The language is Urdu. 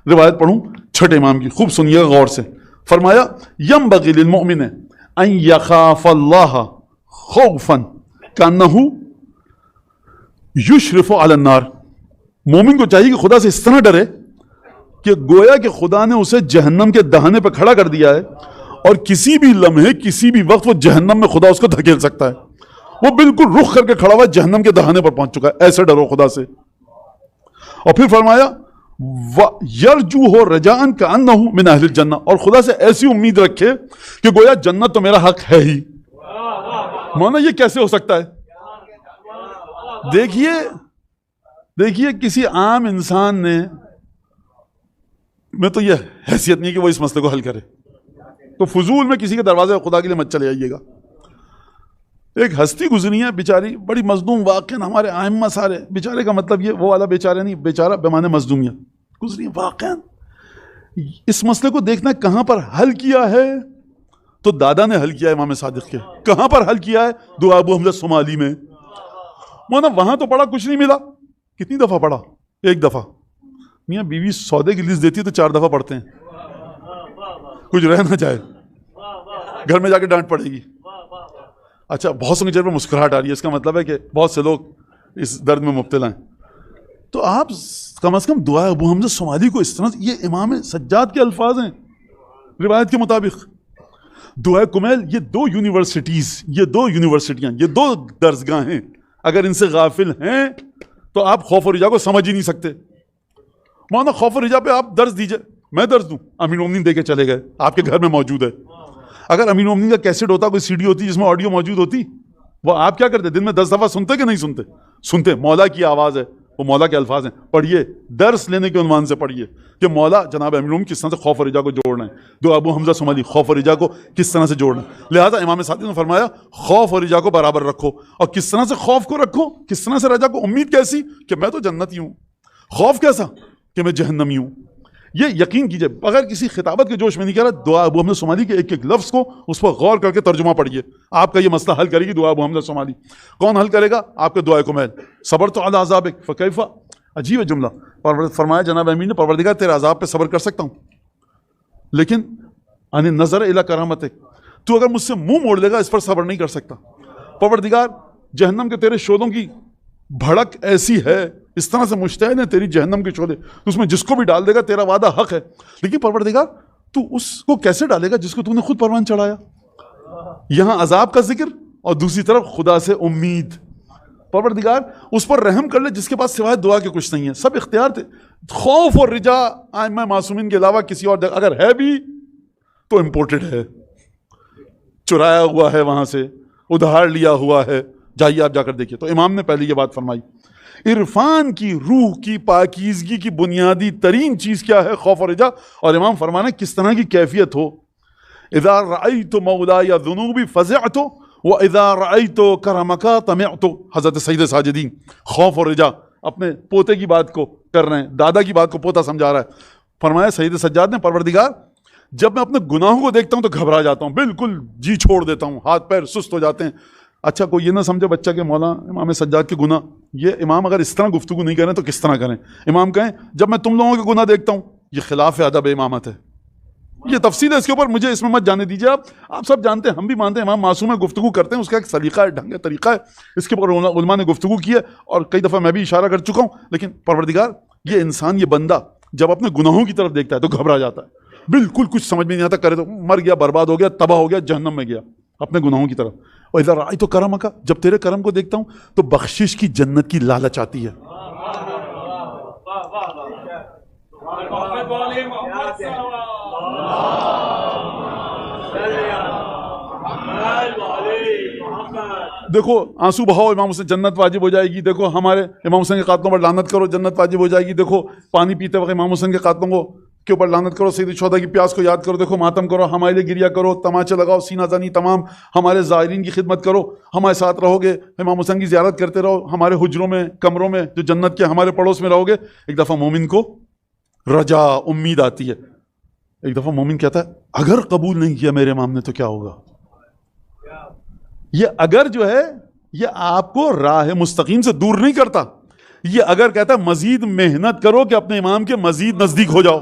روایت پڑھوں چھٹے امام کی، خوب سنیے غور سے. فرمایا ینبغی للمؤمن ان یخاف اللہ خوفا کانہ یشرف علی النار. مومن کو چاہیے کہ خدا سے اس طرح ڈرے کہ گویا کہ خدا نے اسے جہنم کے دہانے پہ کھڑا کر دیا ہے اور کسی بھی لمحے کسی بھی وقت وہ جہنم میں خدا اس کو دھکیل سکتا ہے. وہ بالکل رخ کر کے کھڑا ہوا ہے، جہنم کے دہانے پر پہنچ چکا ہے. ایسے ڈرو خدا سے. اور پھر فرمایا یرجوہ رجاء کأنہ من اہل الجنہ، اور خدا سے ایسی امید رکھے کہ گویا جنت تو میرا حق ہے ہی. مانا یہ کیسے ہو سکتا ہے؟ دیکھیے کسی عام انسان نے، میں تو یہ حیثیت نہیں کہ وہ اس مسئلے کو حل کرے، تو فضول میں کسی کے دروازے خدا کے لیے مت چلے آئیے گا. ایک ہستی گزری ہے بیچاری، بڑی مظلوم، واقعاً ہمارے ائمہ سارے، بیچارے کا مطلب یہ وہ والا بیچارہ نہیں، بیچارہ بمعنی مظلومیت گزری ہے واقعاً. اس مسئلے کو دیکھنا کہاں پر حل کیا ہے، تو دادا نے حل کیا ہے امام صادق کے. کہاں پر حل کیا ہے؟ دعا ابو حمزہ صومالی میں. وہاں تو پڑھا کچھ نہیں ملا. کتنی دفعہ پڑھا؟ ایک دفعہ. میاں بیوی سودے کی لسٹ دیتی ہے تو 4 دفعہ پڑھتے ہیں، کچھ رہ نہ جائے، گھر میں جا کے ڈانٹ پڑے گی. اچھا، بہت سے چہرے پہ مسکراہٹ آ رہی ہے، اس کا مطلب ہے کہ بہت سے لوگ اس درد میں مبتلا ہیں. تو آپ کم از کم دعا ابو حمزہ صومالی کو اس طرح، یہ امام سجاد کے الفاظ ہیں روایت کے مطابق. دعا کمیل، یہ 2 یونیورسٹیاں، یہ 2 درسگاہیں، اگر ان سے غافل ہیں تو آپ خوف و رجا کو سمجھ ہی نہیں سکتے. مولانا خوف و رجا پہ آپ درس دیجئے، میں درس دوں. امیر المومنین دے کے چلے گئے، آپ کے گھر میں موجود ہے. اگر امیر المومنین کا کیسٹ ہوتا، کوئی CD ہوتی جس میں آڈیو موجود ہوتی، وہ آپ کیا کرتے؟ دن میں 10 دفعہ سنتے کہ نہیں سنتے؟ سنتے. مولا کی آواز ہے، وہ مولا کے الفاظ ہیں. پڑھیے، درس لینے کے عنوان سے پڑھیے کہ مولا جناب امیر المومنین کس طرح سے خوف و رجا کو جوڑنا ہے. دو ابو حمزہ صومالی خوف و رجا کو کس طرح سے جوڑنا ہے. لہٰذا امام صادق نے فرمایا خوف و رجا کو برابر رکھو. اور کس طرح سے خوف کو رکھو، کس طرح سے رجا کو؟ امید کیسی کہ میں تو جنتی ہوں. خوف کیسا کہ میں جہنمی ہوں. یہ یقین کیجئے، بغیر کسی خطابت کے جوش میں نہیں کہہ رہا، دعا ابو حمزہ صومالی کے ایک ایک لفظ کو اس پر غور کر کے ترجمہ پڑھیے. آپ کا یہ مسئلہ حل کرے گی دعا ابو حمزہ صومالی. کون حل کرے گا؟ آپ کے دعائے کمیل. صبرت علی عذابک فکیف، عجیب ہے جملہ. فرمایا جناب امین نے، پروردگار تیرے عذاب پہ صبر کر سکتا ہوں، لیکن ان نظر الی کرامتک، تو اگر مجھ سے منہ موڑ لے گا اس پر صبر نہیں کر سکتا. پروردگار جہنم کے تیرے شعلوں کی بھڑک ایسی ہے، اس طرح سے مشتعل ہے تیری جہنم کے شعلے، اس میں جس کو بھی ڈال دے گا تیرا وعدہ حق ہے. لیکن پروردگار تو اس کو کیسے ڈالے گا جس کو تو نے خود پروان چڑھایا. یہاں عذاب کا ذکر اور دوسری طرف خدا سے امید. پروردگار اس پر رحم کر لے جس کے پاس سوائے دعا کے کچھ نہیں ہے. سب اختیار تھے. خوف اور رجا ائمہ معصومین کے علاوہ کسی اور اگر ہے بھی تو امپورٹڈ ہے، چرایا ہوا ہے، وہاں سے ادھار لیا ہوا ہے. جائیے آپ جا کر دیکھیے. تو امام نے پہلے یہ بات فرمائی، عرفان کی روح کی پاکیزگی کی بنیادی ترین چیز کیا ہے؟ خوف و رجا. اور امام فرمانا کس طرح کی کیفیت ہو. اذا رأیت مولاي ذنوبی فزعت واذا رأیت کرمک طمعت. حضرت سید ساجدین خوف و رجا اپنے پوتے کی بات کو کر رہے ہیں، دادا کی بات کو پوتا سمجھا رہا ہے. فرمایا سید سجاد نے، پروردگار جب میں اپنے گناہوں کو دیکھتا ہوں تو گھبرا جاتا ہوں، بالکل جی چھوڑ دیتا ہوں، ہاتھ پیر سست ہو جاتے ہیں. اچھا کوئی یہ نہ سمجھے بچہ کہ مولا امام سجاد کے گناہ، یہ امام اگر اس طرح گفتگو نہیں کریں تو کس طرح کریں؟ امام کہیں جب میں تم لوگوں کے گناہ دیکھتا ہوں، یہ خلاف ادب امامت ہے. یہ تفصیل ہے، اس کے اوپر مجھے اس میں مت جانے دیجیے. آپ سب جانتے ہیں، ہم بھی مانتے ہیں امام معصوم ہے، گفتگو کرتے ہیں، اس کا ایک سلیقہ ہے، ڈھنگ ہے، طریقہ ہے. اس کے اوپر علماء نے گفتگو کی ہے اور کئی دفعہ میں بھی اشارہ کر چکا ہوں. لیکن پروردگار یہ انسان، یہ بندہ جب اپنے گناہوں کی طرف دیکھتا ہے تو گھبرا جاتا ہے، بالکل کچھ سمجھ میں نہیں آتا، کرے تو مر گیا، برباد ہو گیا، تباہ ہو گیا، جہنم میں گیا اپنے گناہوں کی طرف. اور اذا رأیت کرمک، جب تیرے کرم کو دیکھتا ہوں تو بخشش کی جنت کی لالچ آتی ہے. دیکھو آنسو بہاؤ، امام حسین جنت واجب ہو جائے گی. دیکھو ہمارے امام حسین کے قاتلوں پر لعنت کرو، جنت واجب ہو جائے گی. دیکھو پانی پیتے وقت امام حسین کے قاتلوں کو کے اوپر لعنت کرو، سید الشہداء کی پیاس کو یاد کرو. دیکھو ماتم کرو، ہمارے لیے گریا کرو، تماچے لگاؤ، سینہ زنی تمام، ہمارے زائرین کی خدمت کرو، ہمارے ساتھ رہو گے، امام حسین کی زیارت کرتے رہو، ہمارے حجروں میں، کمروں میں جو جنت کے ہمارے پڑوس میں رہو گے. ایک دفعہ مومن کو رجا، امید آتی ہے. ایک دفعہ مومن کہتا ہے اگر قبول نہیں کیا میرے امام نے تو کیا ہوگا. یہ اگر جو ہے یہ آپ کو راہ مستقیم سے دور نہیں کرتا، یہ اگر کہتا ہے مزید محنت کرو کہ اپنے امام کے مزید نزدیک ہو جاؤ.